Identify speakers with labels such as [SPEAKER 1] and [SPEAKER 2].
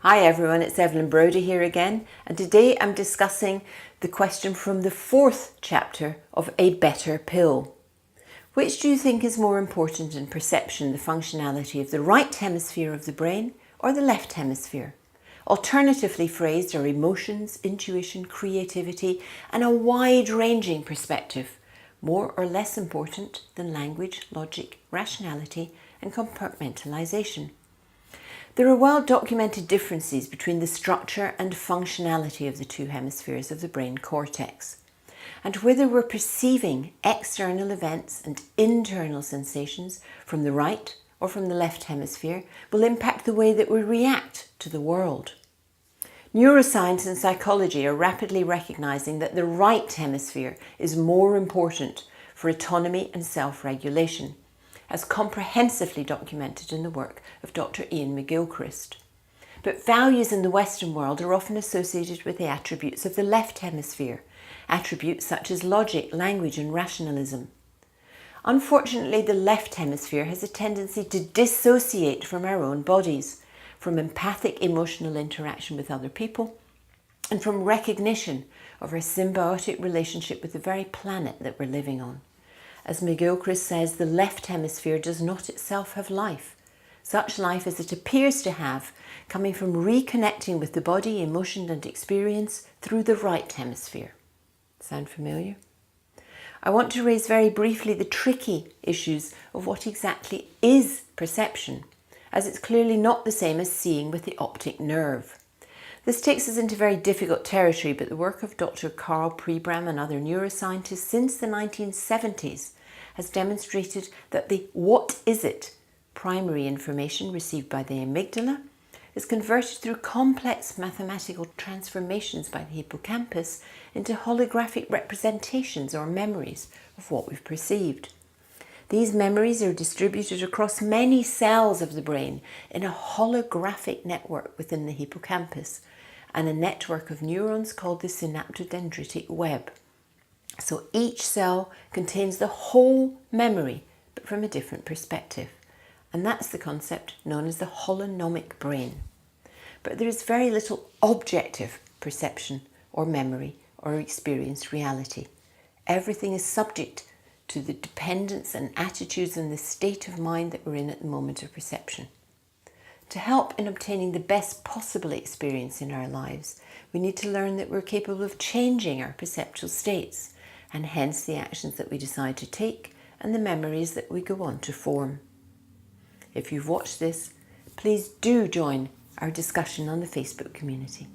[SPEAKER 1] Hi everyone, it's Evelyn Brody here again, and today I'm discussing the question from the 4th chapter of A Better Pill. Which do you think is more important in perception, the functionality of the right hemisphere of the brain or the left hemisphere? Alternatively phrased are emotions, intuition, creativity, and a wide-ranging perspective, more or less important than language, logic, rationality, and compartmentalization. There are well-documented differences between the structure and functionality of the two hemispheres of the brain cortex. And whether we're perceiving external events and internal sensations from the right or from the left hemisphere will impact the way that we react to the world. Neuroscience and psychology are rapidly recognizing that the right hemisphere is more important for autonomy and self-regulation, as comprehensively documented in the work of Dr. Ian McGilchrist. But values in the Western world are often associated with the attributes of the left hemisphere, attributes such as logic, language, and rationalism. Unfortunately, the left hemisphere has a tendency to dissociate from our own bodies, from empathic emotional interaction with other people, and from recognition of our symbiotic relationship with the very planet that we're living on. As McGilchrist says, the left hemisphere does not itself have life. Such life as it appears to have, coming from reconnecting with the body, emotion and experience through the right hemisphere. Sound familiar? I want to raise very briefly the tricky issues of what exactly is perception, as it's clearly not the same as seeing with the optic nerve. This takes us into very difficult territory, but the work of Dr. Carl Pribram and other neuroscientists since the 1970s has demonstrated that the what is it primary information received by the amygdala is converted through complex mathematical transformations by the hippocampus into holographic representations or memories of what we've perceived. These memories are distributed across many cells of the brain in a holographic network within the hippocampus and a network of neurons called the synaptodendritic web. So each cell contains the whole memory, but from a different perspective. And that's the concept known as the holonomic brain. But there is very little objective perception or memory or experienced reality. Everything is subject to the dependence and attitudes and the state of mind that we're in at the moment of perception. To help in obtaining the best possible experience in our lives, we need to learn that we're capable of changing our perceptual states, and hence the actions that we decide to take and the memories that we go on to form. If you've watched this, please do join our discussion on the Facebook community.